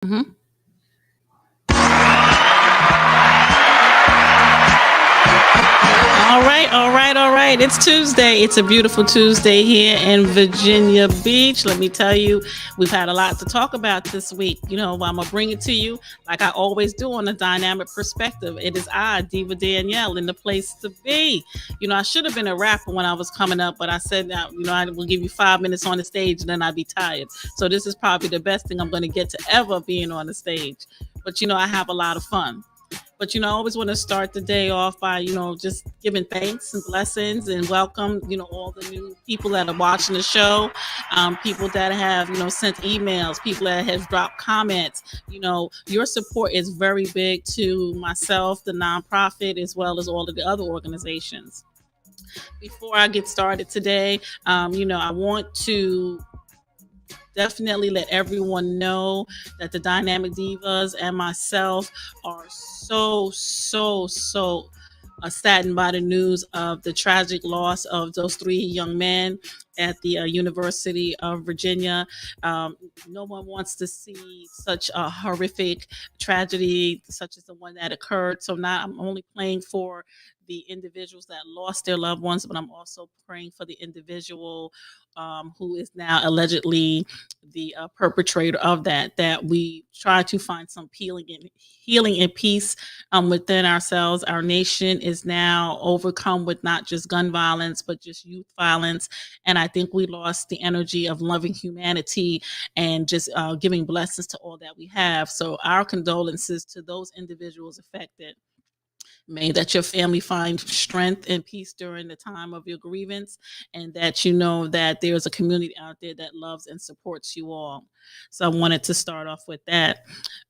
Mhm. All right, all right, all right. It's Tuesday. It's a beautiful Tuesday here in Virginia Beach. Let me tell you, we've had a lot to talk about this week. I'm going to bring it to you like I always do on a dynamic perspective. It is I, Diva Danielle, in the place to be. I should have been a rapper when I was coming up, but I said, now, I will give you 5 minutes on the stage and then I'd be tired. So this is probably the best thing I'm going to get to ever being on the stage. But, I have a lot of fun. But I always want to start the day off by just giving thanks and blessings and welcome all the new people that are watching the show, people that have sent emails, people that have dropped comments. Your support is very big to myself, the nonprofit, as well as all of the other organizations. Before I get started today, I want to definitely let everyone know that the Dynamic Divas and myself are so saddened by the news of the tragic loss of those three young men at the University of Virginia. No one wants to see such a horrific tragedy, such as the one that occurred. So now I'm only praying for the individuals that lost their loved ones, but I'm also praying for the individual who is now allegedly the perpetrator of that. That we try to find some healing and peace within ourselves. Our nation is now overcome with not just gun violence, but just youth violence. And I think we lost the energy of loving humanity and just giving blessings to all that we have. So our condolences to those individuals affected. May that your family find strength and peace during the time of your grievance, and that you know that there's a community out there that loves and supports you all. So I wanted to start off with that.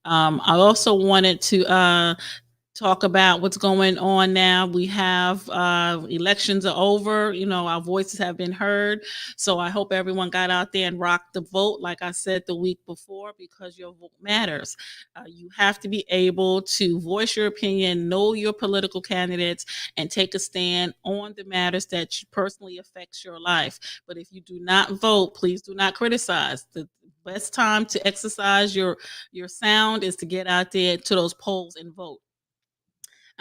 I also wanted to talk about what's going on now. We have elections are over. Our voices have been heard. So I hope everyone got out there and rocked the vote, like I said the week before, because your vote matters. You have to be able to voice your opinion, know your political candidates, and take a stand on the matters that personally affects your life. But if you do not vote, please do not criticize. The best time to exercise your sound is to get out there to those polls and vote.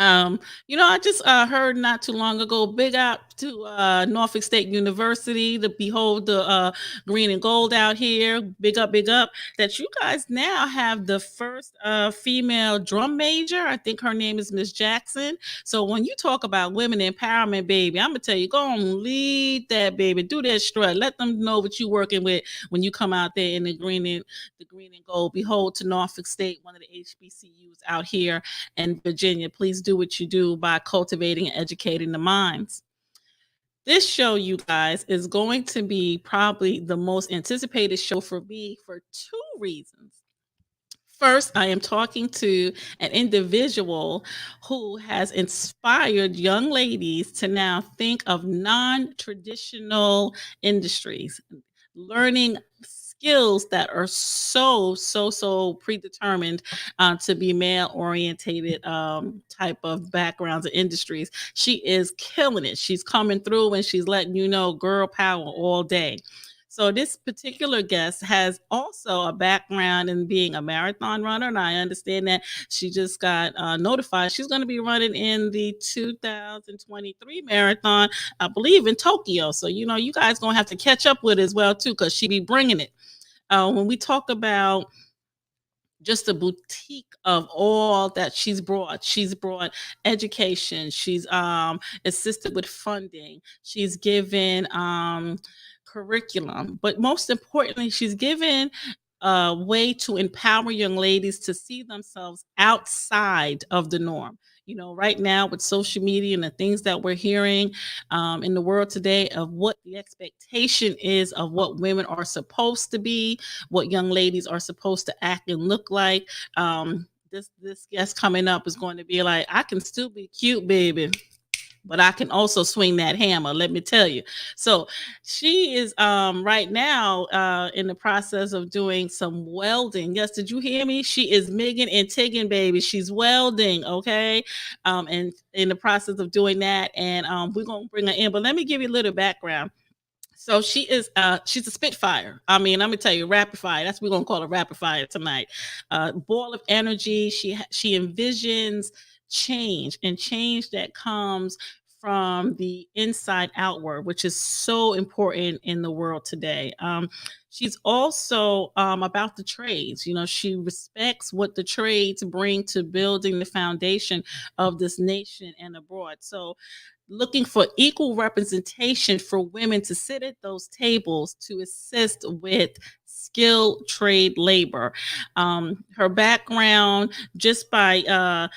I just heard not too long ago, big up to Norfolk State University to behold the green and gold out here. Big up that you guys now have the first female drum major. I think her name is Miss Jackson. So when you talk about women empowerment, baby, I'm gonna tell you, go on, lead that baby, do that strut. Let them know what you're working with when you come out there in the green and gold. Behold to Norfolk State, one of the HBCUs out here in Virginia. Please do what you do by cultivating and educating the minds. This show, you guys, is going to be probably the most anticipated show for me for two reasons. First, I am talking to an individual who has inspired young ladies to now think of non traditional industries, learning skills that are so predetermined to be male orientated type of backgrounds and industries. She is killing it. She's coming through and she's letting you know girl power all day. So this particular guest has also a background in being a marathon runner, and I understand that she just got notified she's going to be running in the 2023 marathon, I believe, in Tokyo. So you guys gonna have to catch up with as well too, because she be bringing it. When we talk about just the boutique of all that she's brought education, she's assisted with funding, she's given curriculum, but most importantly she's given a way to empower young ladies to see themselves outside of the norm. Right now with social media and the things that we're hearing in the world today of what the expectation is of what women are supposed to be, what young ladies are supposed to act and look like. This guest coming up is going to be like, I can still be cute, baby, but I can also swing that hammer, let me tell you. So she is right now in the process of doing some welding. Yes, did you hear me? She is Megan and Tiggin, baby. She's welding, okay? And in the process of doing that, and we're gonna bring her in. But let me give you a little background. So she's a spitfire. I mean, I'm gonna tell you, rapid fire. That's what we're gonna call a rapid fire tonight. Ball of energy. She envisions change, and change that comes from the inside outward, which is so important in the world today. She's also about the trades. You know, she respects what the trades bring to building the foundation of this nation and abroad. So looking for equal representation for women to sit at those tables to assist with skilled trade labor. Her background, just by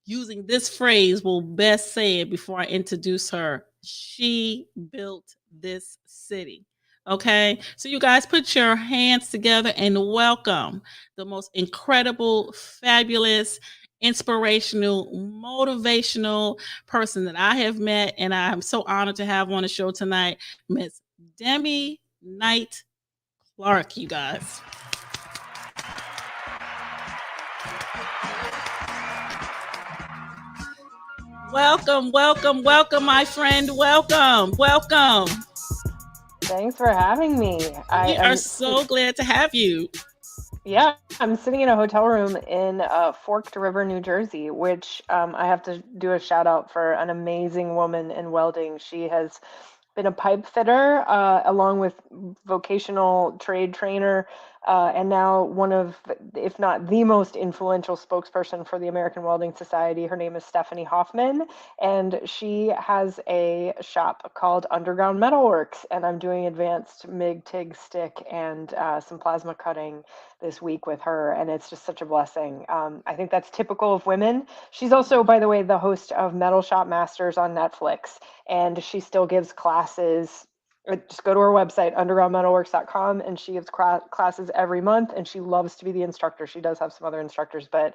using this phrase, will best say it before I introduce her. She built this city. Okay, so you guys put your hands together and welcome the most incredible, fabulous, inspirational, motivational person that I have met, and I'm so honored to have on the show tonight, Miss Demi Knight Clark. You guys, welcome, welcome, welcome, my friend. Welcome, welcome. Thanks for having me. I We are am, so glad to have you. yeah, I'm sitting in a hotel room in Forked River, New Jersey, which I have to do a shout out for an amazing woman in welding. She has been a pipe fitter, along with vocational trade trainer, and now one of, if not the most influential spokesperson for the American Welding Society. Her name is Stephanie Hoffman, and she has a shop called Underground Metalworks. And I'm doing advanced MIG, TIG, stick, and some plasma cutting this week with her, and it's just such a blessing. I think that's typical of women. She's also, by the way, the host of Metal Shop Masters on Netflix, and she still gives classes. Just go to her website, undergroundmetalworks.com, and she gives classes every month, and she loves to be the instructor. She does have some other instructors, but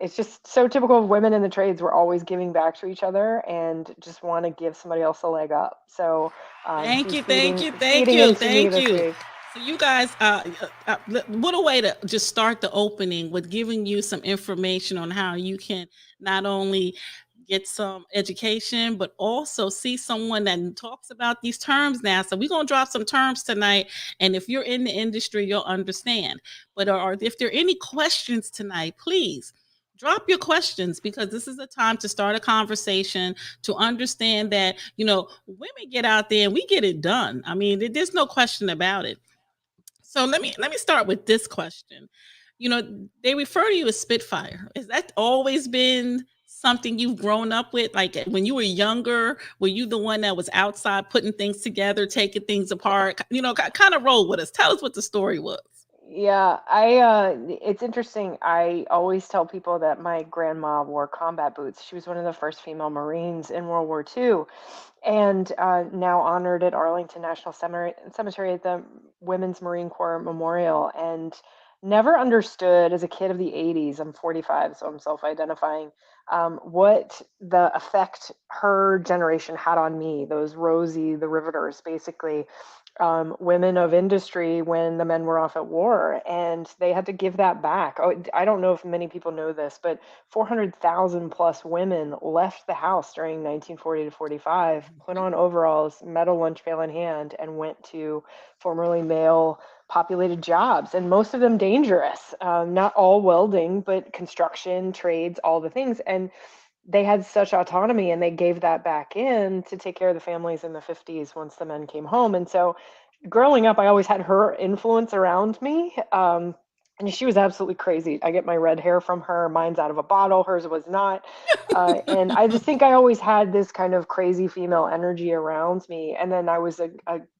it's just so typical of women in the trades. We're always giving back to each other and just want to give somebody else a leg up. So Thank she's you, thank you, thank feeding you, into me thank this you. week. So you guys, what a way to just start the opening with giving you some information on how you can not only get some education, but also see someone that talks about these terms now. So we're gonna drop some terms tonight, and if you're in the industry, you'll understand. But or if there are any questions tonight, please drop your questions, because this is a time to start a conversation, to understand that, you know, women get out there and we get it done. I mean, there's no question about it. So let me start with this question. You know, they refer to you as Spitfire. Has that always been something you've grown up with? Like when you were younger, were you the one that was outside putting things together, taking things apart? You know, kind of roll with us. Tell us what the story was. Yeah, it's interesting. I always tell people that my grandma wore combat boots. She was one of the first female Marines in World War II, and now honored at Arlington National Cemetery at the Women's Marine Corps Memorial. And never understood as a kid of the 80s, I'm 45, so I'm self-identifying, what the effect her generation had on me, those Rosie, the Riveters, basically, women of industry when the men were off at war, and they had to give that back. Oh, I don't know if many people know this, but 400,000 plus women left the house during 1940 to 45, put on overalls, metal lunch pail in hand, and went to formerly male populated jobs, and most of them dangerous. Not all welding, but construction, trades, all the things. And they had such autonomy, and they gave that back in to take care of the families in the 50s once the men came home. And so growing up, I always had her influence around me. And she was absolutely crazy. I get my red hair from her. Mine's out of a bottle. Hers was not. And I just think I always had this kind of crazy female energy around me. And then I was a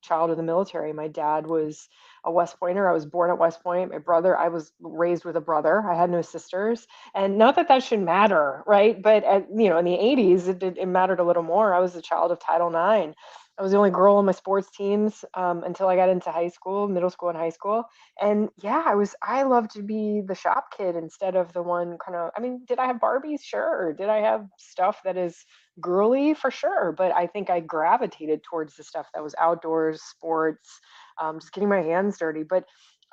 child of the military. My dad was a West Pointer. I was born at West Point. My brother, I was raised with a brother. I had no sisters. And not that that should matter, right? But in the 80s, it mattered a little more. I was a child of Title IX. I was the only girl on my sports teams, until I got into high school, middle school and high school. And yeah, I loved to be the shop kid instead of the one kind of, I mean, did I have Barbies? Sure. Did I have stuff that is girly? For sure. But I think I gravitated towards the stuff that was outdoors, sports, just getting my hands dirty. But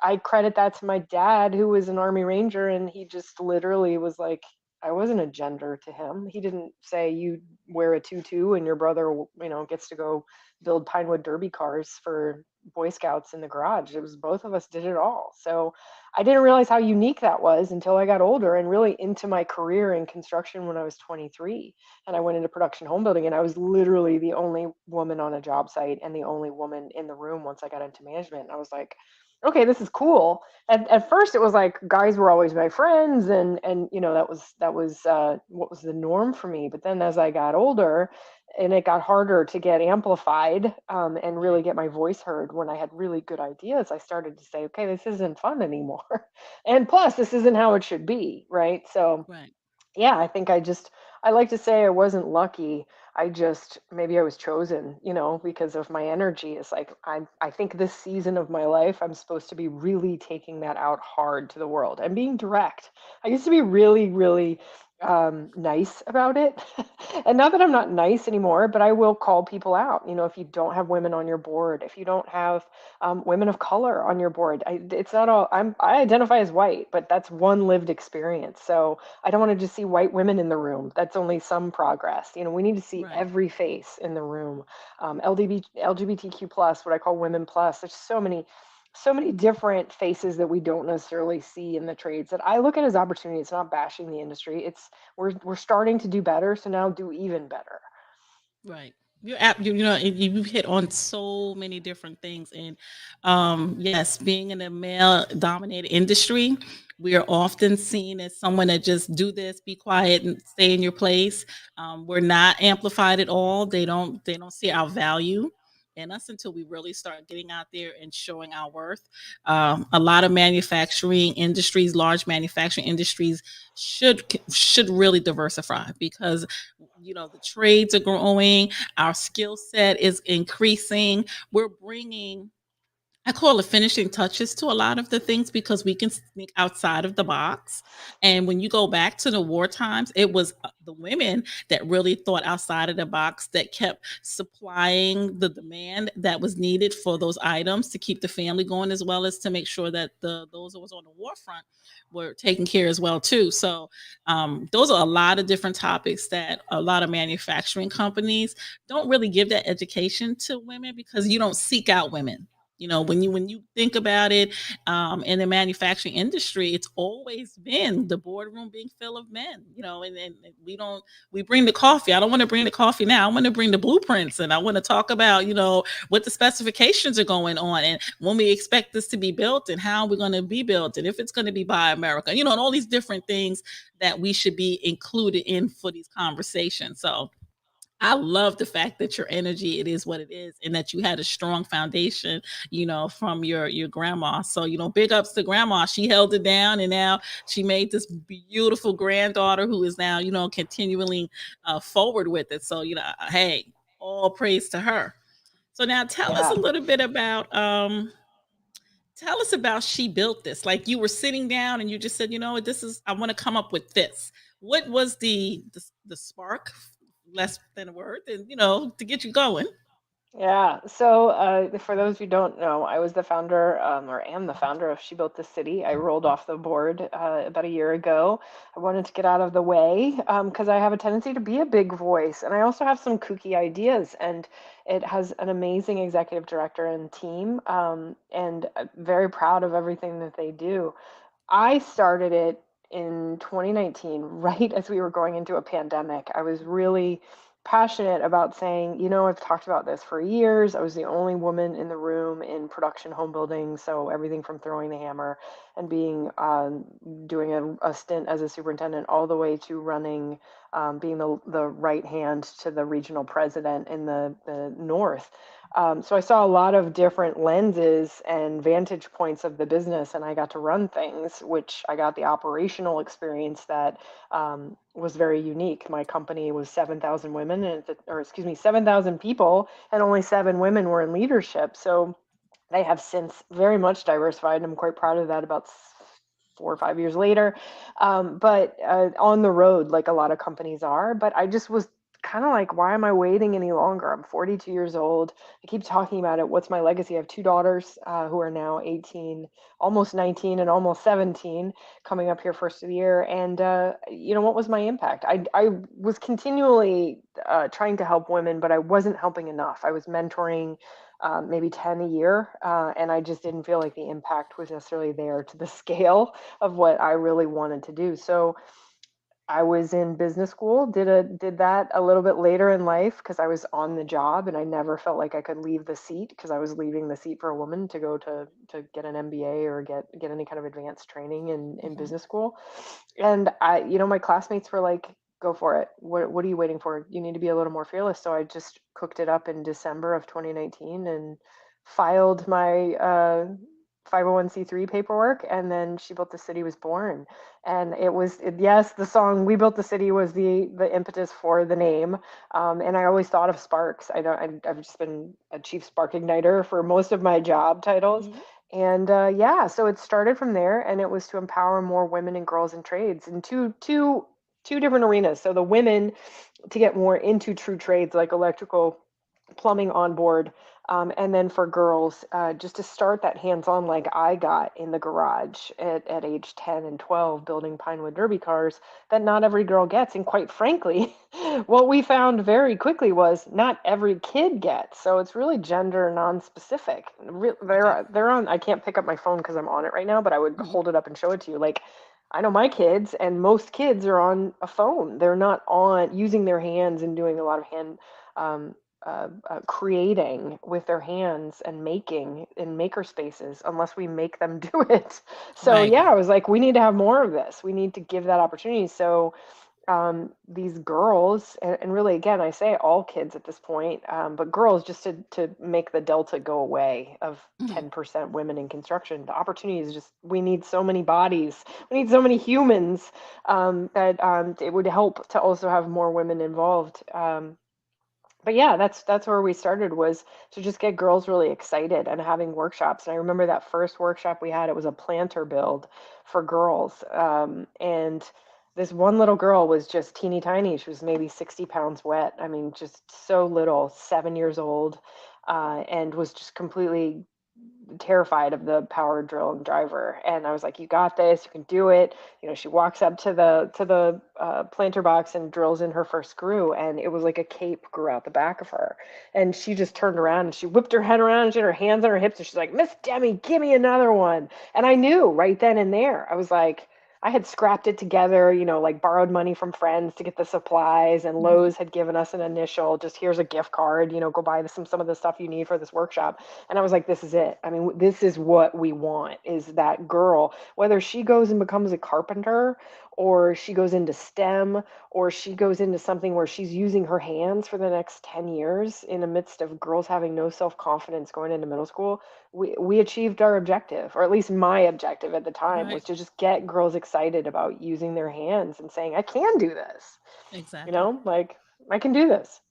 I credit that to my dad, who was an Army Ranger, and he just literally was like, I wasn't a gender to him. He didn't say you wear a tutu and your brother, gets to go build Pinewood Derby cars for Boy Scouts in the garage. It was both of us did it all. So I didn't realize how unique that was until I got older and really into my career in construction when I was 23. And I went into production home building, and I was literally the only woman on a job site and the only woman in the room once I got into management. And I was like, okay, this is cool. At first it was like guys were always my friends, and that was what was the norm for me. But then as I got older and it got harder to get amplified, and really Right, get my voice heard when I had really good ideas, I started to say, okay, this isn't fun anymore. And plus this isn't how it should be, right? So right, yeah, I like to say I wasn't lucky. I just maybe I was chosen, because of my energy. It's like I think this season of my life I'm supposed to be really taking that out hard to the world and being direct. I used to be really, really nice about it. And not that I'm not nice anymore, but I will call people out. If you don't have women on your board, if you don't have women of color on your board, it's not all. I identify as white, but that's one lived experience. So I don't want to just see white women in the room. That's only some progress. We need to see right. every face in the room. LGBTQ plus, what I call women plus. There's so many different faces that we don't necessarily see in the trades that I look at as opportunity. It's not bashing the industry. It's we're starting to do better, so now do even better. Right. You hit on so many different things, and yes, being in a male-dominated industry, we are often seen as someone that just do this, be quiet, and stay in your place. We're not amplified at all. They don't see our value in us until we really start getting out there and showing our worth. A lot of manufacturing industries, large manufacturing industries, should really diversify because the trades are growing, our skill set is increasing. We're bringing, I call it finishing touches to a lot of the things because we can think outside of the box. And when you go back to the war times, it was the women that really thought outside of the box, that kept supplying the demand that was needed for those items to keep the family going, as well as to make sure that those that was on the war front were taken care as well too. So those are a lot of different topics that a lot of manufacturing companies don't really give that education to women because you don't seek out women. When you think about it, in the manufacturing industry, it's always been the boardroom being full of men. And we bring the coffee. I don't want to bring the coffee now. I want to bring the blueprints, and I want to talk about what the specifications are going on, and when we expect this to be built, and how we're going to be built, and if it's going to be by America. And all these different things that we should be included in for these conversations. So I love the fact that your energy, it is what it is, and that you had a strong foundation, from your grandma. So, big ups to grandma. She held it down, and now she made this beautiful granddaughter who is now, continually forward with it. So, hey, all praise to her. So now tell us a Yeah. little bit about tell us about She Built This. Like, you were sitting down and you just said, this is, I want to come up with this. What was the spark, less than a word, and to get you going? Yeah. So, for those who don't know, I was the founder, or am the founder of She Built This City. I rolled off the board about a year ago. I wanted to get out of the way because I have a tendency to be a big voice, and I also have some kooky ideas. And it has an amazing executive director and team, and I'm very proud of everything that they do. I started it in 2019, right as we were going into a pandemic. I was really passionate about saying, I've talked about this for years. I was the only woman in the room in production home building. So everything from throwing the hammer and doing a stint as a superintendent all the way to running, being the right hand to the regional president in the North. So I saw a lot of different lenses and vantage points of the business, and I got to run things, which I got the operational experience that was very unique. My company was 7,000 women, or excuse me, 7,000 people, and only 7 women were in leadership. So they have since very much diversified, and I'm quite proud of that. About 4 or 5 years later, but on the road, like a lot of companies are. But I just was kind of like, why am I waiting any longer? I'm 42 years old. I keep talking about it. What's my legacy? I have two daughters who are now 18, almost 19, and almost 17, coming up here first of the year. And what was my impact? I was continually trying to help women, but I wasn't helping enough. I was mentoring maybe 10 a year, and I just didn't feel like the impact was necessarily there to the scale of what I really wanted to do. So I was in business school, did that a little bit later in life because I was on the job and I never felt like I could leave the seat because I was leaving the seat for a woman to go to get an MBA or get any kind of advanced training in Mhm. business school. And my classmates were like, go for it. What are you waiting for? You need to be a little more fearless. So I just cooked it up in December of 2019 and filed my 501c3 paperwork, and then She Built the City was born. And yes, the song "We Built the City" was the impetus for the name. And I always thought of sparks. I don't I've just been a chief spark igniter for most of my job titles. Mhm. And yeah, so it started from there, and it was to empower more women and girls in trades in two different arenas. So the women to get more into true trades like electrical, plumbing on board. And then for girls, just to start that hands on, like I got in the garage at age 10 and 12, building Pinewood Derby cars, that not every girl gets. And quite frankly, what we found very quickly was not every kid gets. So it's really gender non-specific. Okay. They're on, I can't pick up my phone because I'm on it right now, but I would Mhm. hold it up and show it to you. Like, I know my kids, and most kids are on a phone. They're not on using their hands and doing a lot of hand um, creating with their hands and making in maker spaces unless we make them do it. So Right. yeah, I was like, we need to have more of this. We need to give that opportunity. So these girls, and really, again, I say all kids at this point, but girls, just to make the delta go away of Mhm. 10% women in construction. The opportunity is just, we need so many bodies, we need so many humans, that it would help to also have more women involved. But yeah, that's where we started, was to just get girls really excited and having workshops. And I remember that first workshop we had, it was a planter build for girls. And this one little girl was just teeny tiny. She was maybe 60 pounds wet. I mean, just so little, 7 years old, and was just completely terrified of the power drill and driver. And I was like, you got this, you can do it. She walks up to the planter box and drills in her first screw, and it was like a cape grew out the back of her. And she just turned around and she whipped her head around, and she had her hands on her hips, and she's like, Miss Demi, give me another one. And I knew right then and there. I was like, I had scrapped it together, like borrowed money from friends to get the supplies, and Mhm. Lowe's had given us an initial, just here's a gift card, go buy some of the stuff you need for this workshop. And I was like, this is it. I mean, this is what we want, is that girl, whether she goes and becomes a carpenter, or she goes into STEM, or she goes into something where she's using her hands for the next 10 years in the midst of girls having no self-confidence going into middle school. We achieved our objective, or at least my objective at the time, Right. was to just get girls excited about using their hands and saying, I can do this, Exactly. like, I can do this.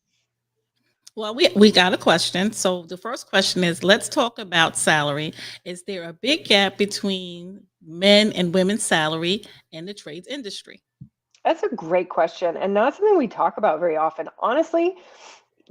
Well, we got a question. So the first question is, let's talk about salary. Is there a big gap between men and women's salary in the trades industry? That's a great question, and not something we talk about very often. Honestly,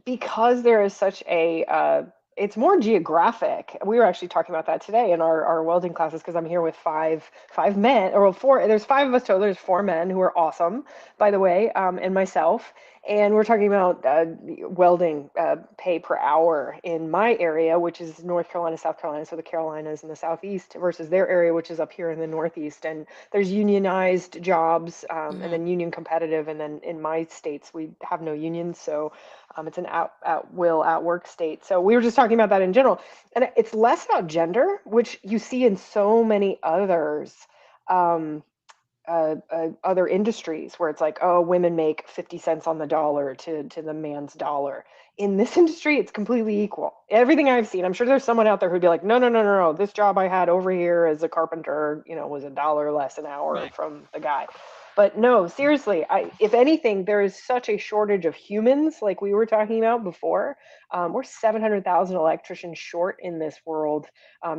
because there is such a it's more geographic. We were actually talking about that today in our welding classes, because I'm here with five men, or well, four. There's five of us total. There's four men who are awesome, by the way, and myself. And we're talking about welding pay per hour in my area, which is North Carolina, South Carolina, so the Carolinas and the Southeast, versus their area, which is up here in the Northeast. And there's unionized jobs, and Hmm. then union competitive. And then in my states, we have no unions, so it's an at will, at work state. So we were just talking about that in general. And it's less about gender, which you see in so many others. Um, Other industries where it's like, oh, women make 50 cents on the dollar to the man's dollar. In this industry, it's completely equal. Everything I've seen, I'm sure there's someone out there who'd be like, no, no, no, no, no. This job I had over here as a carpenter, was a dollar less an hour Right. from the guy. But no, seriously, if anything, there is such a shortage of humans, like we were talking about before. We're 700,000 electricians short in this world,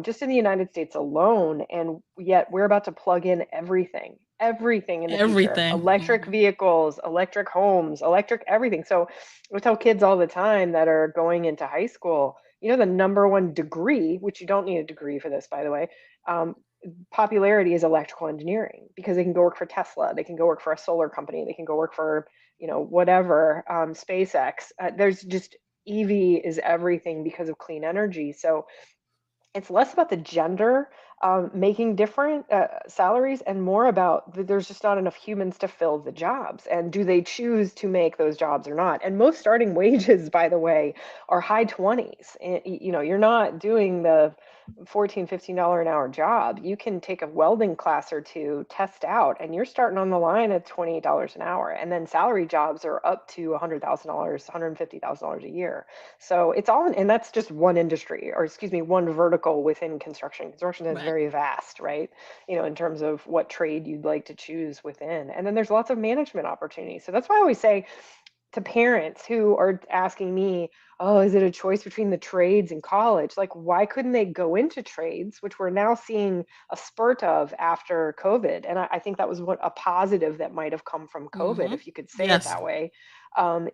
just in the United States alone, and yet we're about to plug in everything. everything in the future. Everything. Electric vehicles, electric homes, electric everything. So we tell kids all the time that are going into high school, the number one degree, which you don't need a degree for this, by the way, um, popularity is electrical engineering because they can go work for Tesla, they can go work for a solar company, they can go work for, whatever, SpaceX. There's just EV is everything because of clean energy. So it's less about the gender making different salaries and more about there's just not enough humans to fill the jobs. And do they choose to make those jobs or not? And most starting wages, by the way, are high 20s. And, you're not doing the 14, $15 an hour job. You can take a welding class or two, test out, and you're starting on the line at $28 an hour. And then salary jobs are up to $100,000, $150,000 a year. So it's all, and that's just one industry, or excuse me, one vertical within construction. Construction is Right. very vast, right? In terms of what trade you'd like to choose within. And then there's lots of management opportunities. So that's why I always say to parents who are asking me, oh, is it a choice between the trades and college? Like, why couldn't they go into trades, which we're now seeing a spurt of after COVID? And I think that was what a positive that might have come from COVID, Mm-hmm. if you could say it Yes. that way,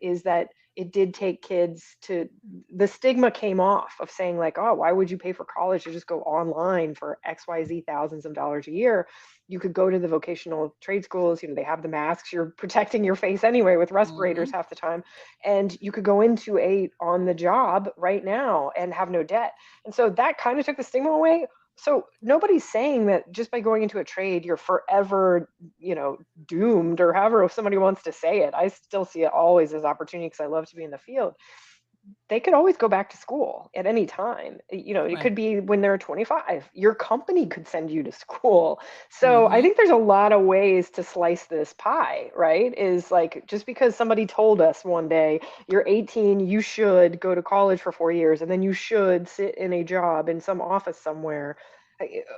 is that it did take kids to, the stigma came off of saying like, oh, why would you pay for college to just go online for XYZ thousands of dollars a year? You could go to the vocational trade schools, they have the masks, you're protecting your face anyway with respirators Mm-hmm. half the time, and you could go into a on the job right now and have no debt. And so that kind of took the stigma away. So nobody's saying that just by going into a trade you're forever, doomed, or however somebody wants to say it. I still see it always as opportunity because I love to be in the field. They could always go back to school at any time. It Right. could be when they're 25. Your company could send you to school. So I Mm-hmm. think there's a lot of ways to slice this pie, right? Is like just because somebody told us one day, you're 18, you should go to college for 4 years, and then you should sit in a job in some office somewhere.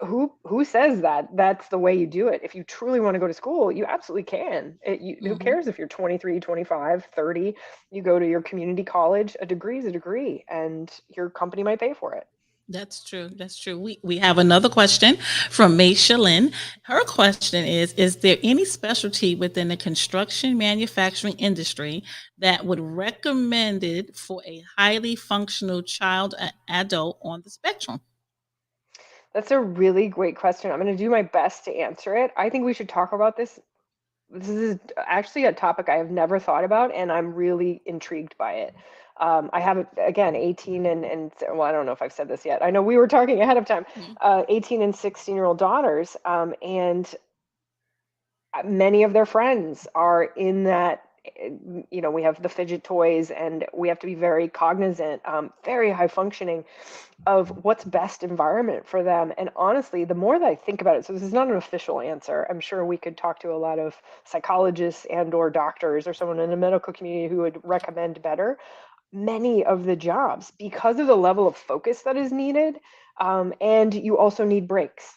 Who says that that's the way you do it? If you truly want to go to school, you absolutely can. Who Mm-hmm. cares if you're 23, 25, 30? You go to your community college, a degree is a degree, and your company might pay for it. That's true. That's true. We have another question from Maisha Lynn. Her question is there any specialty within the construction manufacturing industry that would recommend it for a highly functional child adult on the spectrum? That's a really great question. I'm going to do my best to answer it. I think we should talk about this. This is actually a topic I have never thought about, and I'm really intrigued by it. I have, again, 18 well, I don't know if I've said this yet. I know we were talking ahead of time. Mm. 18 and 16-year-old daughters, and many of their friends are in that. We have the fidget toys, and we have to be very cognizant, very high functioning, of what's best environment for them. And honestly, the more that I think about it, so this is not an official answer. I'm sure we could talk to a lot of psychologists and or doctors or someone in the medical community who would recommend better. Many of the jobs, because of the level of focus that is needed, and you also need breaks.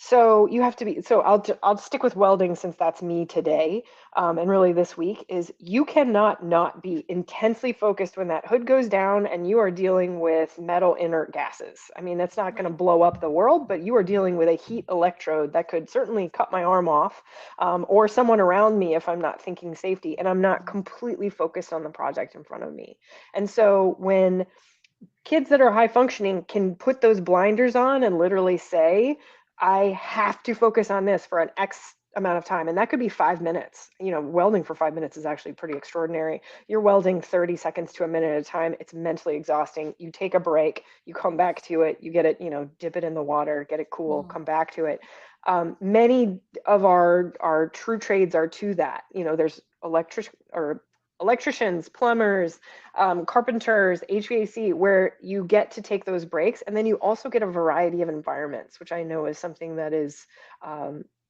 So you have to be. So I'll stick with welding since that's me today, and really this week is you cannot not be intensely focused when that hood goes down and you are dealing with metal inert gases. I mean, that's not going to Right. blow up the world, but you are dealing with a heat electrode that could certainly cut my arm off, or someone around me if I'm not thinking safety and I'm not completely focused on the project in front of me. And so when kids that are high functioning can put those blinders on and literally say, I have to focus on this for an X amount of time. And that could be 5 minutes. Welding for 5 minutes is actually pretty extraordinary. You're welding 30 seconds to a minute at a time. It's mentally exhausting. You take a break, you come back to it, you get it, dip it in the water, get it cool, Mm-hmm. come back to it. Many of our true trades are to that. There's electricians, plumbers, carpenters, HVAC, where you get to take those breaks. And then you also get a variety of environments, which I know is something that is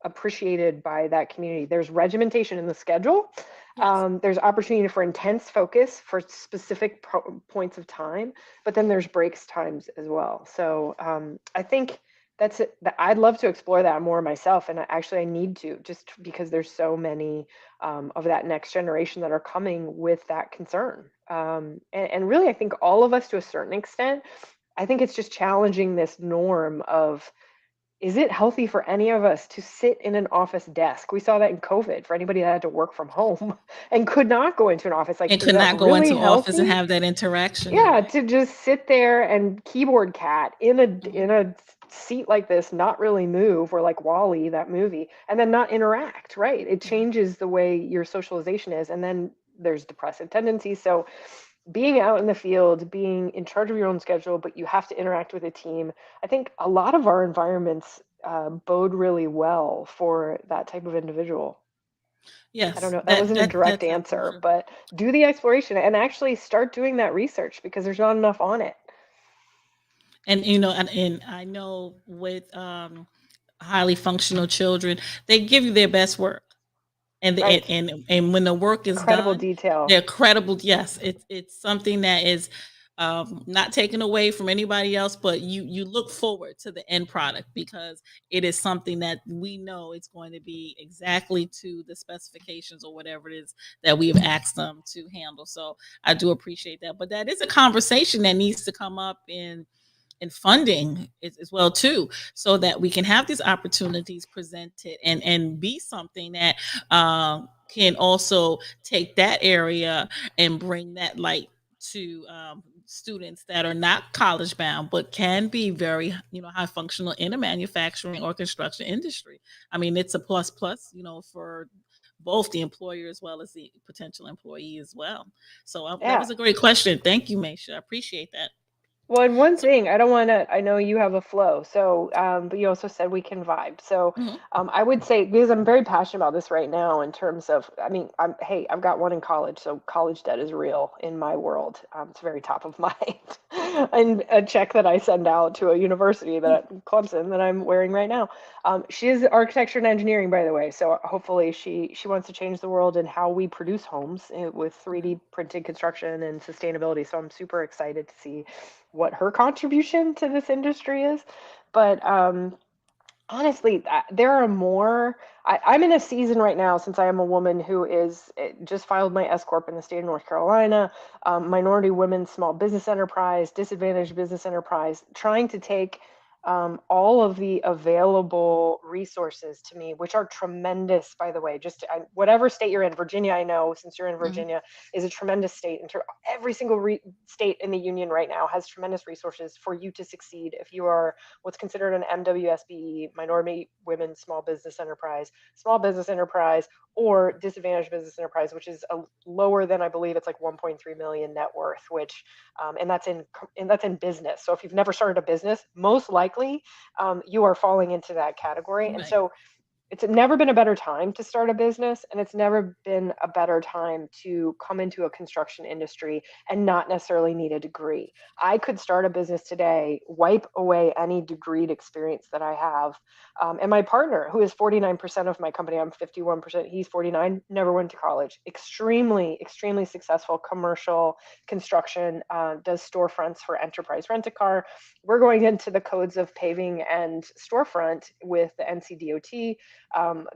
appreciated by that community. There's regimentation in the schedule. Yes. There's opportunity for intense focus for specific points of time, but then there's breaks times as well. So I think that's it. I'd love to explore that more myself, and I need to, just because there's so many of that next generation that are coming with that concern. And really, I think all of us, to a certain extent, I think it's just challenging this norm of is it healthy for any of us to sit in an office desk? We saw that in COVID for anybody that had to work from home and could not go into an office. Like, And is could that not go really into office and healthy? have that interaction. You're Yeah, right. to just sit there and keyboard cat in Mhm. a seat like this, not really move, or like Wally, that movie, and then not interact, right? It Mhm. changes the way your socialization is, and then there's depressive tendencies. So being out in the field, being in charge of your own schedule, but you have to interact with a team. I think a lot of our environments bode really well for that type of individual. I don't Yes, know, that wasn't a direct that's absolutely answer, true. but do the exploration and actually start doing that research because there's not enough on it. And and I know with highly functional children, they give you their best work. Right. And when the work is Incredible done, detail. they're credible. Yes, it's something that is not taken away from anybody else, but you look forward to the end product because it is something that we know it's going to be exactly to the specifications or whatever it is that we have asked them to handle. So I do appreciate that, but that is a conversation that needs to come up in funding as well too, so that we can have these opportunities presented and be something that can also take that area and bring that light to students that are not college bound but can be very high functional in a manufacturing or construction industry. I mean, it's a plus plus, for both the employer as well as the potential employee as well. So that Yeah. was a great question. Thank you, Maisha. I appreciate that. Well, and one So, thing, I don't want to, I know you have a flow, so, but you also said we can vibe. So, mhm. I would say, because I'm very passionate about this right now in terms of, I mean, hey, I've got one in college, so college debt is real in my world. It's very top of mind. And a check that I send out to a university that Clemson that I'm wearing right now. She is architecture and engineering, by the way, so hopefully she wants to change the world in how we produce homes with 3D printed construction and sustainability. So I'm super excited to see what her contribution to this industry is. But honestly, there are more. I'm in a season right now, since I am a woman who is just filed my S corp in the state of North Carolina, minority women, small business enterprise, disadvantaged business enterprise, trying to take all of the available resources to me, which are tremendous, by the way. Just whatever state you're in, Virginia, I know, since you're in Mhm. Virginia, is a tremendous state. Every single state in the union right now has tremendous resources for you to succeed if you are what's considered an MWSBE, minority women small business enterprise, or disadvantaged business enterprise, which is lower than, I believe it's like 1.3 million net worth, which and that's in business. So if you've never started a business, most likely you are falling into that category. And Right. so it's never been a better time to start a business, and it's never been a better time to come into a construction industry and not necessarily need a degree. I could start a business today, wipe away any degreed experience that I have. And my partner, who is 49% of my company, I'm 51%, he's 49, never went to college. Extremely, extremely successful commercial construction, does storefronts for enterprise rent a car. We're going into the codes of paving and storefront with the NCDOT,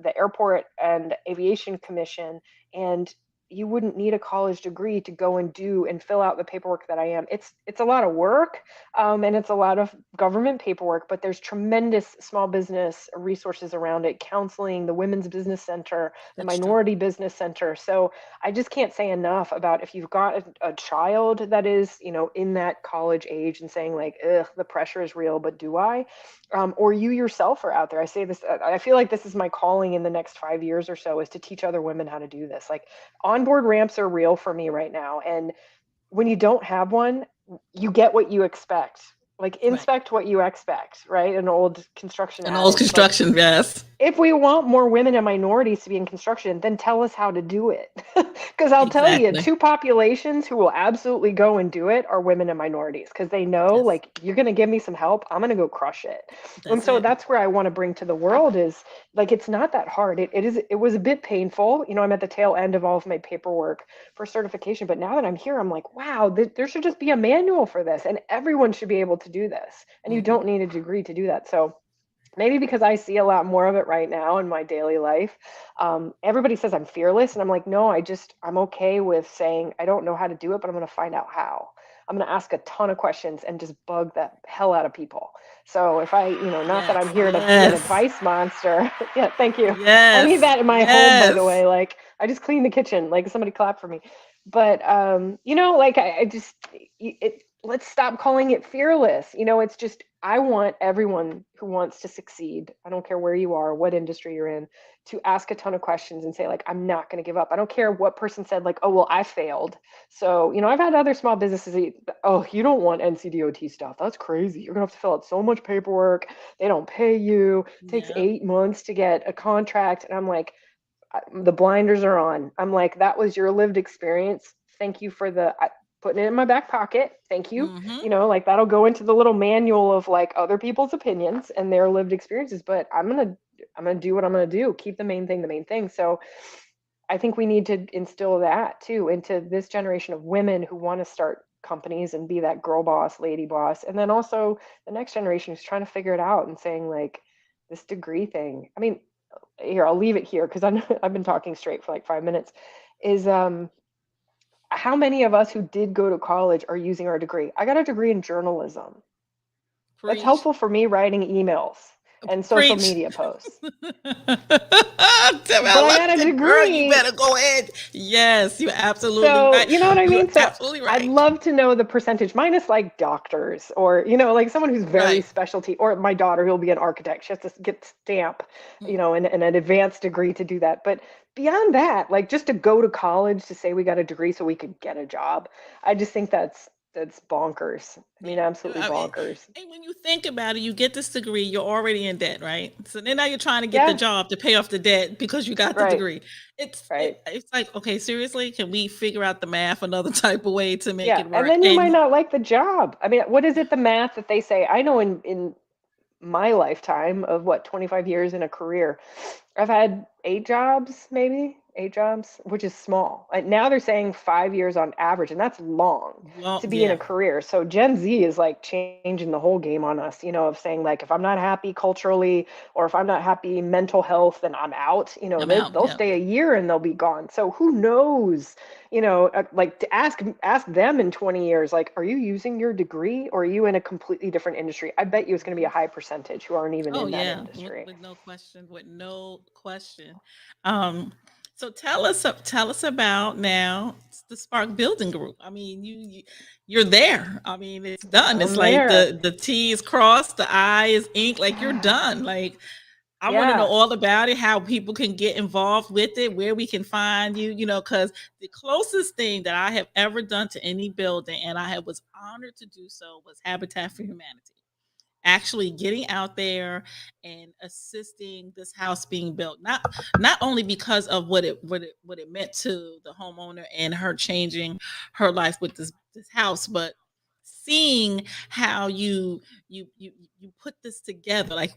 the Airport and Aviation Commission, and you wouldn't need a college degree to go and do and fill out the paperwork that I am. It's a lot of work, and it's a lot of government paperwork, but there's tremendous small business resources around it. Counseling, the Women's Business Center, the That's true. Minority Business Center. So I just can't say enough about if you've got a child that is, in that college age and saying like, ugh, the pressure is real, but do I? Or you yourself are out there. I say this, I feel like this is my calling in the next 5 years or so, is to teach other women how to do this. Like, onboard ramps are real for me right now. And when you don't have one, you get what you expect. Like, Right. inspect what you expect, right? An old construction And those adage. Like, construction, yes. if we want more women and minorities to be in construction, then tell us how to do it. Because I'll tell you, Exactly. two populations who will absolutely go and do it are women and minorities. Because they know, Yes. like, you're going to give me some help, I'm going to go crush it. And That's so it. that's where I want to bring to the world is, like, it's not that hard. It was a bit painful. I'm at the tail end of all of my paperwork for certification. But now that I'm here, I'm like, wow, there should just be a manual for this, and everyone should be able to do this. And you Hmm. don't need a degree to do that. So maybe because I see a lot more of it right now in my daily life. Everybody says I'm fearless, and I'm like, no, I'm okay with saying I don't know how to do it, but I'm going to find out how. I'm going to ask a ton of questions and just bug the hell out of people. So if I, not that Yes, I'm here to be an yes, advice monster. Yeah, thank you. I need yes, that in my home, by the yes. way. Like, I just cleaned the kitchen. Like, somebody clap for me. But like I just let's stop calling it fearless. It's just I want everyone who wants to succeed. I don't care where you are, what industry you're in, to ask a ton of questions and say like I'm not going to give up. I don't care what person said like, "Oh, well, I failed." So, I've had other small businesses "Oh, you don't want NCDOT stuff. That's crazy. You're going to have to fill out so much paperwork. They don't pay you. It takes Yeah. 8 months to get a contract." And I'm like, the blinders are on. I'm like, that was your lived experience. Thank you for putting it in my back pocket. Thank you. Mm-hmm. Like that'll go into the little manual of like other people's opinions and their lived experiences. But I'm gonna do what I'm gonna do. Keep the main thing the main thing. So I think we need to instill that too into this generation of women who want to start companies and be that girl boss, lady boss, and then also the next generation who's trying to figure it out and saying like this degree thing. I mean, here I'll leave it here because I've been talking straight for like 5 minutes. Is how many of us who did go to college are using our degree? I got a degree in journalism. That's Preach. helpful for me writing emails and social Preach. media posts. Tell me, I But I like got a that, girl. You degree. better go ahead. Yes, you're absolutely So, right. you know what I You're mean? So, absolutely I'd right. love to know the percentage, minus like doctors or, like someone who's very Right. specialty, or my daughter who'll be an architect. She has to get stamp, Mm. and an advanced degree to do that. But beyond that, like just to go to college to say we got a degree so we could get a job, I just think that's bonkers. I mean, Yeah. absolutely I mean, bonkers. and when you think about it, you get this degree, you're already in debt, right? So then now you're trying to get the Yeah, job to pay off the debt because you got the right, degree. right. It's like, okay, seriously, can we figure out the math another type of way to make Yeah, it and work? then you might And not like the job. I mean, what is it, the math that they say? I know in my lifetime of what, 25 years in a career, I've had 8 jobs, maybe 8 jobs, which is small. Now they're saying 5 years on average, and that's long well, to be in a yeah, career. So Gen Z is like changing the whole game on us, of saying like if I'm not happy culturally or if I'm not happy mental health, then I'm out. I'm out. They'll Yeah. stay a year and they'll be gone. So who knows? Like to ask them in 20 years, like, are you using your degree or are you in a completely different industry? I bet you it's going to be a high percentage who aren't even Oh in that yeah, industry. with no question, with no question. Um, so tell us about now the Spark Building Group. I mean, you're there. I mean, it's done. It's I'm like there. the T is crossed, the I is ink. Like you're done. Like I want to know Yeah. all about it, how people can get involved with it, where we can find you. Because the closest thing that I have ever done to any building, and was honored to do so, was Habitat for Humanity, actually getting out there and assisting this house being built, not only because of what it meant to the homeowner and her changing her life with this house, but seeing how you put this together. Like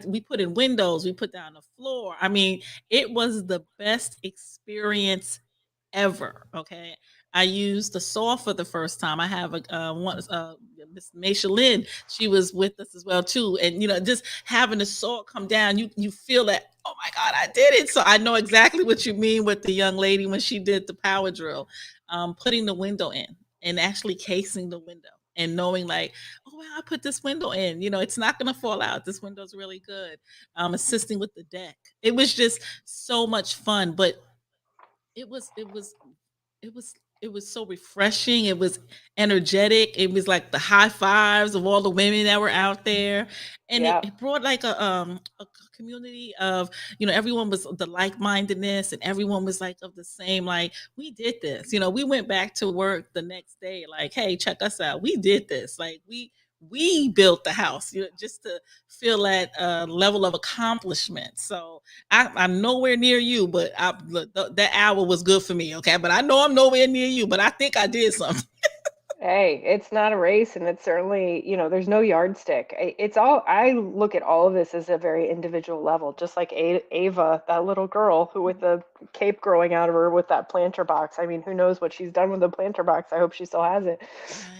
we put in windows, we put down the floor. I mean, it was the best experience ever. Okay, I used the saw for the first time. I have a one Miss Maisha Lynn. She was with us as well too, and just having the saw come down, you feel that. Oh my God, I did it! So I know exactly what you mean with the young lady when she did the power drill, putting the window in and actually casing the window. And knowing like, oh wow, I put this window in. It's not gonna fall out. This window's really good. Assisting with the deck. It was just so much fun. But it was it was it was it was so refreshing. It was energetic. It was like the high fives of all the women that were out there, and it, Yeah. it brought like a community of everyone was the like mindedness, and everyone was like of the same, like we did this. We went back to work the next day like, hey, check us out. We did this. Like we built the house. Just to feel that level of accomplishment. So I'm nowhere near you, but look, that hour was good for me. Okay, but I know I'm nowhere near you, but I think I did something. Hey, it's not a race, and it's certainly, there's no yardstick. It's all, I look at all of this as a very individual level, just like Ava, that little girl who with the cape growing out of her with that planter box. I mean, who knows what she's done with the planter box? I hope she still has it.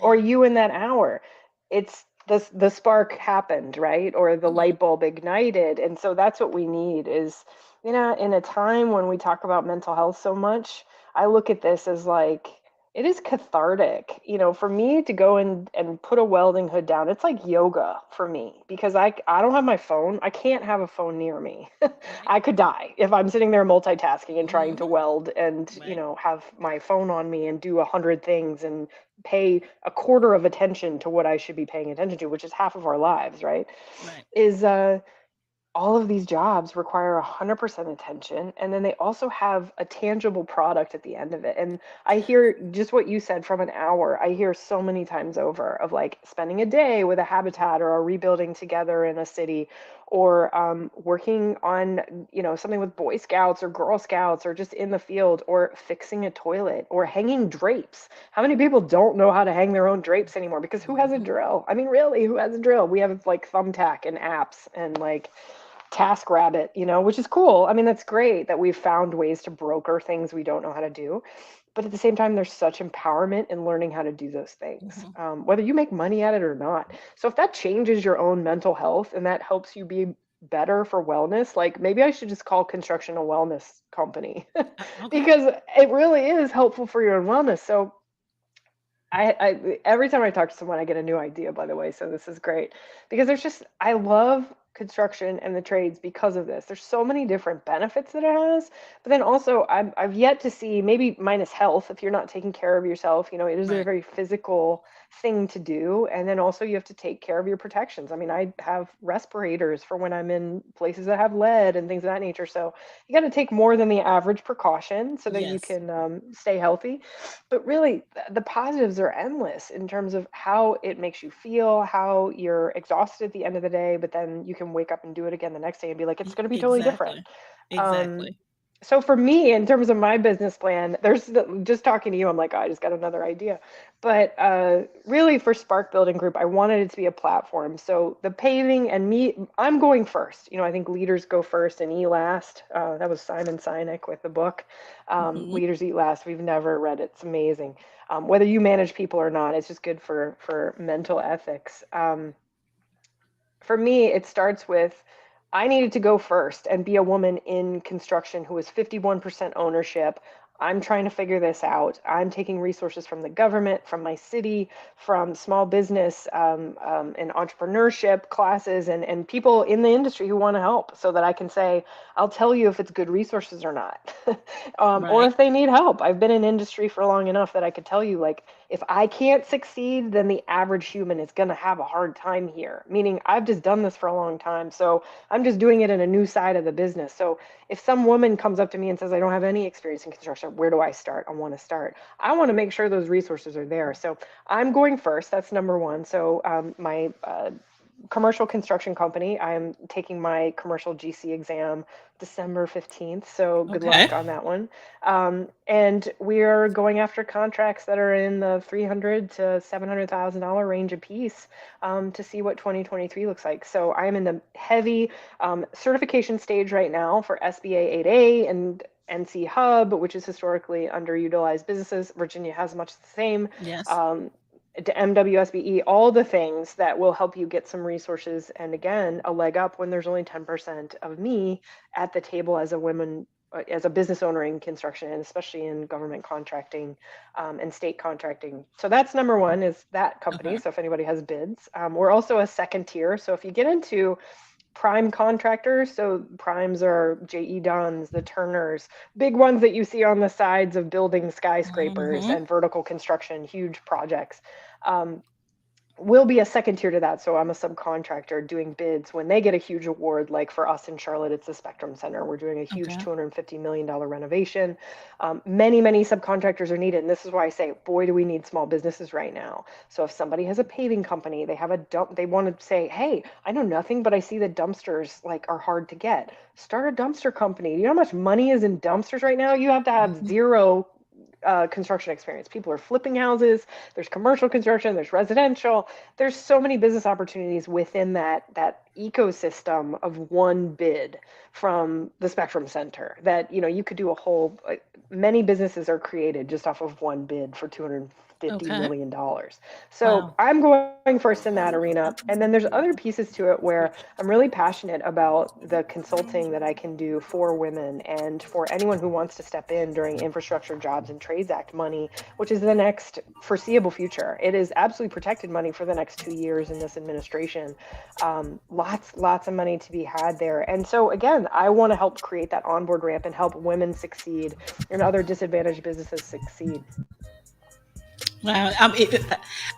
Or Right. you in that hour. It's the spark happened, right? Or the Mhm. light bulb ignited. And so that's what we need is, in a time when we talk about mental health so much, I look at this as like, It is cathartic. For me to go and put a welding hood down, it's like yoga for me because I don't have my phone. I can't have a phone near me. Right. I could die if I'm sitting there multitasking and trying to Hmm. weld and, Right. have my phone on me and do 100 things and pay a quarter of attention to what I should be paying attention to, which is half of our lives, right? Right. Is all of these jobs require 100% attention, and then they also have a tangible product at the end of it. And I hear just what you said from an hour, I hear so many times over of like spending a day with a habitat or a rebuilding together in a city, or working on something with Boy Scouts or Girl Scouts, or just in the field, or fixing a toilet, or hanging drapes. How many people don't know how to hang their own drapes anymore? Because who has a Hmm. drill? I mean, really, who has a drill? We have like Thumbtack and apps and like TaskRabbit, which is cool. I mean, that's great that we've found ways to broker things we don't know how to do. But at the same time, there's such empowerment in learning how to do those things, Hmm. whether you make money at it or not. So if that changes your own mental health and that helps you be better for wellness, like maybe I should just call construction a wellness company Okay. because it really is helpful for your own wellness. So I every time I talk to someone, I get a new idea, by the way. So this is great because I love construction and the trades because of this. There's so many different benefits that it has, but then also I've yet to see, maybe minus health, if you're not taking care of yourself, it is a Right. very physical thing to do. And then also you have to take care of your protections. I mean, I have respirators for when I'm in places that have lead and things of that nature. So you got to take more than the average precaution so that you Yes. can stay healthy. But really, the positives are endless in terms of how it makes you feel, how you're exhausted at the end of the day, but then you can wake up and do it again the next day and be like, it's going to be totally different. Exactly. Um, Exactly. so for me, in terms of my business plan, just talking to you, I'm like, oh, I just got another idea. But really, for Spark Building Group, I wanted it to be a platform. So the paving and me, I'm going first. I think leaders go first and eat last. That was Simon Sinek with the book, Hmm. Leaders Eat Last. We've never read it. It's amazing. Whether you manage people or not, it's just good for mental ethics. For me, it starts with I needed to go first and be a woman in construction who was 51% ownership. I'm trying to figure this out. I'm taking resources from the government, from my city, from small business and entrepreneurship classes, and people in the industry who want to help so that I can say, I'll tell you if it's good resources or not, or Right. if they need help. I've been in industry for long enough that I could tell you, like, if I can't succeed, then the average human is going to have a hard time here. Meaning, I've just done this for a long time. So I'm just doing it in a new side of the business. So if some woman comes up to me and says, I don't have any experience in construction, where do I start? I want to start. I want to make sure those resources are there. So I'm going first. That's number one. So my commercial construction company. I'm taking my commercial GC exam December 15th, so good Okay. luck on that one. And we're going after contracts that are in the 300 to $700,000 range a piece, to see what 2023 looks like. So I'm in the heavy certification stage right now for SBA 8A and NC Hub, which is historically underutilized businesses. Virginia has much the same. Yes. Um, to MWSBE, all the things that will help you get some resources, and again, a leg up when there's only 10% of me at the table as a woman, as a business owner in construction, and especially in government contracting and state contracting. So that's number one, is that company. Okay. So if anybody has bids, we're also a second tier. So if you get into prime contractors, so primes are JE Duns, the Turners, big ones that you see on the sides of building skyscrapers Hmm. and vertical construction, huge projects. Um, will be a second tier to that. So I'm a subcontractor doing bids when they get a huge award. Like for us in Charlotte, it's the Spectrum Center. We're doing a huge Okay. $250 million renovation. Many subcontractors are needed. And this is why I say, boy, do we need small businesses right now. So if somebody has a paving company, they have a dump, they want to say, hey, I know nothing, but I see that dumpsters like are hard to get. Start a dumpster company. Do you know how much money is in dumpsters right now? You have to have Hmm. zero construction experience. People are flipping houses. There's commercial construction. There's residential. There's so many business opportunities within that ecosystem of one bid from the Spectrum Center that you could do a whole. Many businesses are created just off of one bid for $50 Okay. million. So Wow. I'm going first in that arena. And then there's other pieces to it where I'm really passionate about the consulting that I can do for women and for anyone who wants to step in during Infrastructure Jobs and Trades Act money, which is the next foreseeable future. It is absolutely protected money for the next 2 years in this administration. Lots of money to be had there. And so again, I want to help create that onboard ramp and help women succeed and other disadvantaged businesses succeed. Wow,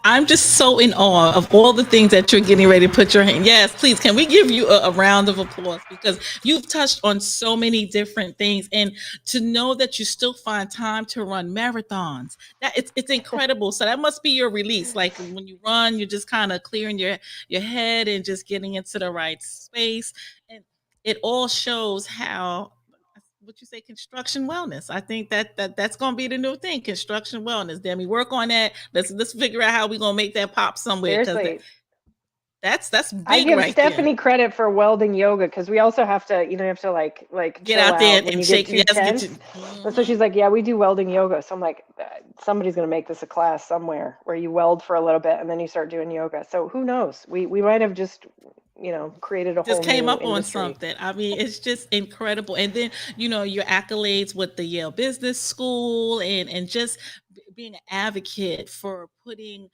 I'm just so in awe of all the things that you're getting ready to put your hand. Yes, please, can we give you a round of applause because you've touched on so many different things, and to know that you still find time to run marathons, that it's incredible. So that must be your release. Like when you run, you're just kind of clearing your head and just getting into the right space, and it all shows how what you say construction wellness. I think that's going to be the new thing, construction wellness. Demi, work on that. Let's figure out how we're going to make that pop somewhere because Seriously, that's I big give right there. Stephanie credit for welding yoga because we also have to, you have to like Get chill out there out when and you get shake. too Yes, get you. tense. And so she's like, "Yeah, we do welding yoga." So I'm like, somebody's gonna make this a class somewhere where you weld for a little bit and then you start doing yoga. So who knows? We might have just, created a Just whole came new up on industry. something. I mean, it's just incredible. And then, your accolades with the Yale Business School and just being an advocate for putting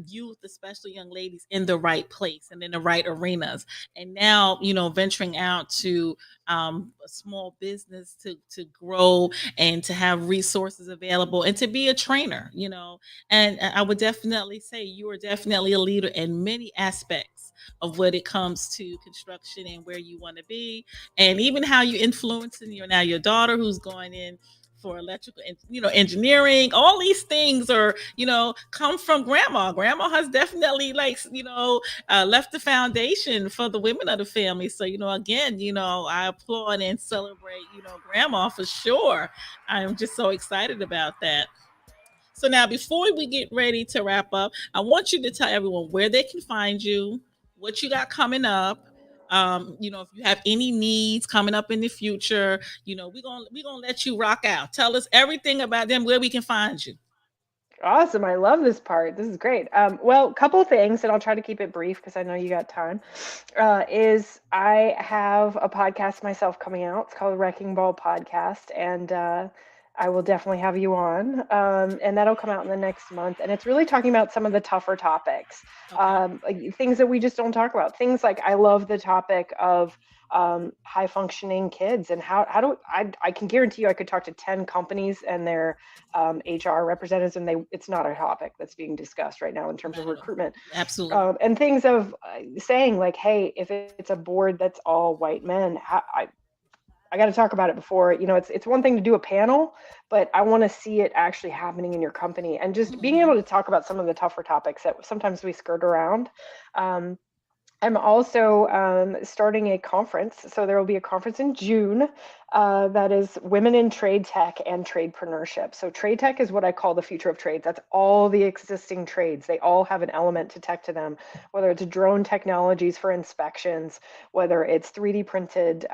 youth, especially young ladies, in the right place and in the right arenas. And now, venturing out to a small business to grow and to have resources available and to be a trainer. And I would definitely say you are definitely a leader in many aspects of what it comes to construction and where you want to be, and even how you influencing your daughter who's going in for electrical and engineering. All these things are come from grandma has definitely like left the foundation for the women of the family. So again, I applaud and celebrate grandma for sure. I'm just so excited about that. So now, before we get ready to wrap up, I want you to tell everyone where they can find you, what you got coming up. If you have any needs coming up in the future, we're gonna let you rock out. Tell us everything about them, where we can find you. Awesome. I love this part. This is great. Well, couple things, and I'll try to keep it brief because I know you got time. Is I have a podcast myself coming out. It's called Wrecking Ball Podcast, and I will definitely have you on. And that'll come out in the next month. And it's really talking about some of the tougher topics, Okay. like things that we just don't talk about. Things like I love the topic of high functioning kids and how do I can guarantee you I could talk to 10 companies and their HR representatives, and it's not a topic that's being discussed right now in terms of Not at all. recruitment. Absolutely. And things of saying like, hey, if it's a board that's all white men, I got to talk about it before. It's one thing to do a panel, but I want to see it actually happening in your company and just being able Mhm. to talk about some of the tougher topics that sometimes we skirt around. Um, I'm also starting a conference. So there will be a conference in June that is Women in Trade Tech and Tradepreneurship. So trade tech is what I call the future of trades. That's all the existing trades. They all have an element to tech to them, whether it's drone technologies for inspections, whether it's 3D printed,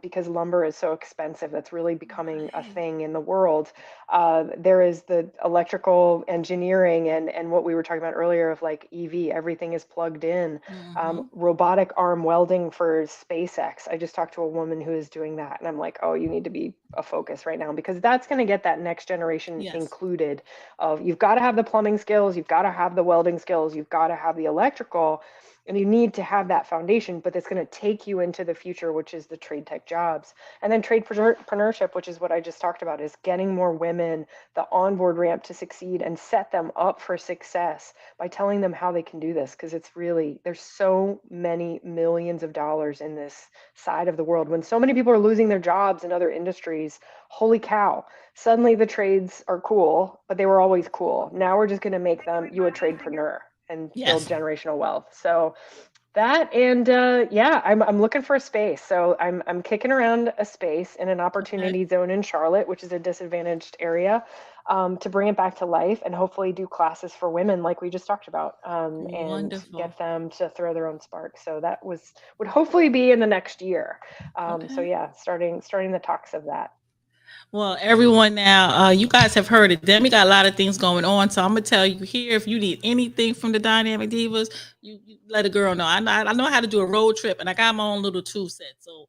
because lumber is so expensive. That's really becoming a Right. thing in the world. There is the electrical engineering and what we were talking about earlier of like EV, everything is plugged in. Mhm. Robotic arm welding for SpaceX. I just talked to a woman who is doing that, and I'm like, oh, you need to be a focus right now because that's going to get that next generation Yes. included. Of you've got to have the plumbing skills, you've got to have the welding skills, you've got to have the electrical, and you need to have that foundation. But it's going to take you into the future, which is the trade tech jobs, and then tradepreneurship, which is what I just talked about, is getting more women the onboard ramp to succeed and set them up for success by telling them how they can do this because it's really there's so many millions of dollars in this side of the world when so many people are losing their jobs in other industries. Holy cow, suddenly the trades are cool, but they were always cool. Now we're just going to make them you a tradepreneur and build Yes. generational wealth. So that and yeah, I'm looking for a space. So I'm kicking around a space in an Okay. opportunity zone in Charlotte, which is a disadvantaged area, to bring it back to life and hopefully do classes for women like we just talked about, and Wonderful. get them to throw their own spark. So that would hopefully be in the next year. So Okay. yeah, starting the talks of that. Well, everyone now, you guys have heard it. Demi got a lot of things going on, so I'm gonna tell you here. If you need anything from the Dynamic Divas, you let a girl know. I know how to do a road trip, and I got my own little tool set, so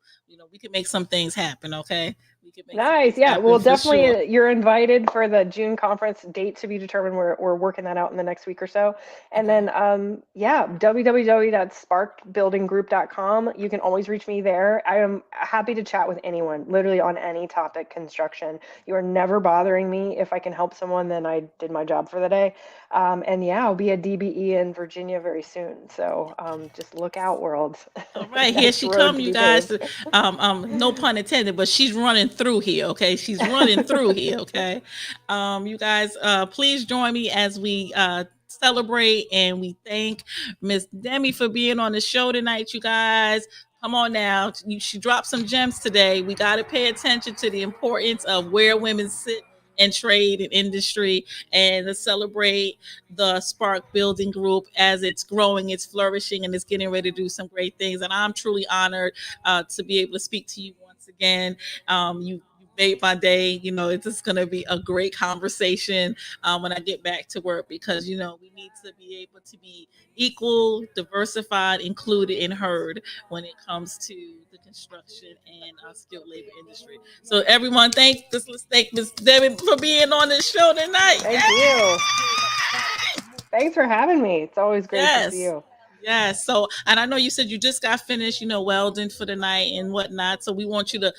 we can make some things happen. Okay, we can make some Nice. things Yeah. happen Well, for definitely sure. you're invited for the June conference, date to be determined. We're working that out in the next week or so. And Okay. then yeah, www.sparkbuildinggroup.com. You can always reach me there. I am happy to chat with anyone, literally on any topic construction. You are never bothering me. If I can help someone, then I did my job for the day. And yeah, I'll be at DBE in Virginia very soon. So just look out, world. All right, here Next she road come, to you be guys. paved. No pun intended, but she's running through here. Okay, she's running through here. Okay, you guys, please join me as we celebrate and we thank Miss Demi for being on the show tonight. You guys, come on now. She dropped some gems today. We got to pay attention to the importance of where women sit in trade and industry, and to celebrate the Spark Building Group as it's growing, it's flourishing, and it's getting ready to do some great things. And I'm truly honored to be able to speak to you once again. You made my day. It's just going to be a great conversation when I get back to work, because we need to be able to be equal, diversified, included, and heard when it comes to the construction and skilled labor industry. So everyone, let's thank Miss Debbie for being on the show tonight. Thank you. Thanks for having me. It's always great to see Yes. you. Yes. So, and I know you said you just got finished, welding for the night and whatnot. So we want you to,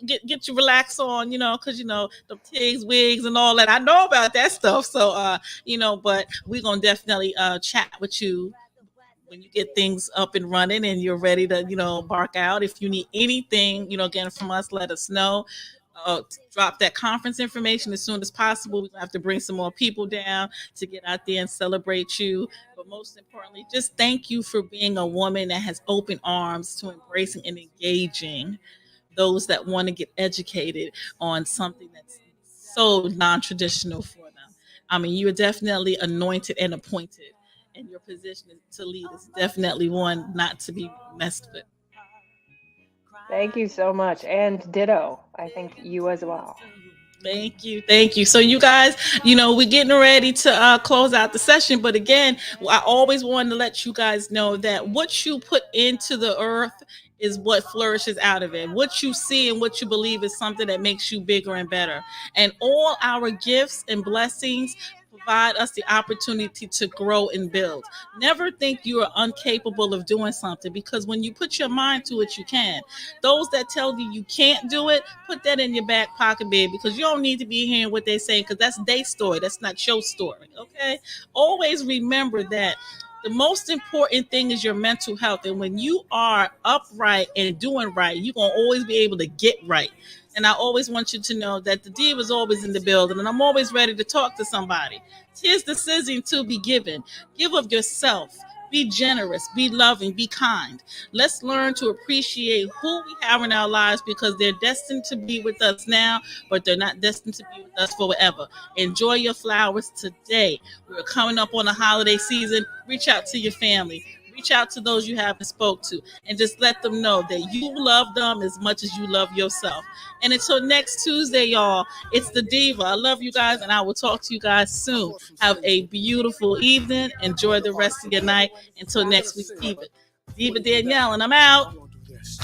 get you relax on, because the tigs, wigs, and all that. I know about that stuff. So, but we're gonna definitely chat with you when you get things up and running and you're ready to, bark out. If you need anything, again from us, let us know. Uh, Drop that conference information as soon as possible. We're gonna have to bring some more people down to get out there and celebrate you. But most importantly, just thank you for being a woman that has open arms to embracing and engaging those that want to get educated on something that's so non-traditional for them. I mean, you are definitely anointed and appointed, and your position to lead is definitely one not to be messed with. Thank you so much. And ditto. I think you as well. Thank you. Thank you. So, you guys, we're getting ready to close out the session. But again, I always wanted to let you guys know that what you put into the earth is what flourishes out of it. What you see and what you believe is something that makes you bigger and better. And all our gifts and blessings provide us the opportunity to grow and build. Never think you are incapable of doing something, because when you put your mind to it, you can. Those that tell you can't do it, put that in your back pocket, baby, because you don't need to be hearing what they're saying, because that's their story. That's not your story. Okay? Always remember that the most important thing is your mental health. And when you are upright and doing right, you're going to always be able to get right. And I always want you to know that the diva is always in the building, and I'm always ready to talk to somebody. Tis the season to be given. Give of yourself. Be generous, be loving, be kind. Let's learn to appreciate who we have in our lives, because they're destined to be with us now, but they're not destined to be with us forever. Enjoy your flowers today. We're coming up on the holiday season. Reach out to your family. Reach out to those you haven't spoke to, and just let them know that you love them as much as you love yourself. And until next Tuesday, y'all, it's the Diva. I love you guys, and I will talk to you guys soon. Have a beautiful evening. Enjoy the rest of your night. Until next week's Diva. Diva Danielle, and I'm out.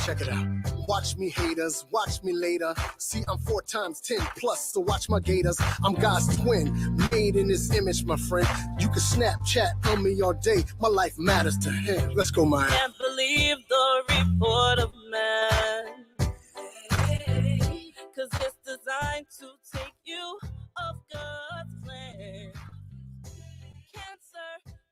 Check it out. Watch me haters, watch me later. See, I'm 4 times 10 plus, so watch my gators. I'm God's twin, made in his image, my friend. You can Snapchat on me all day. My life matters to him. Let's go, man. Can't believe the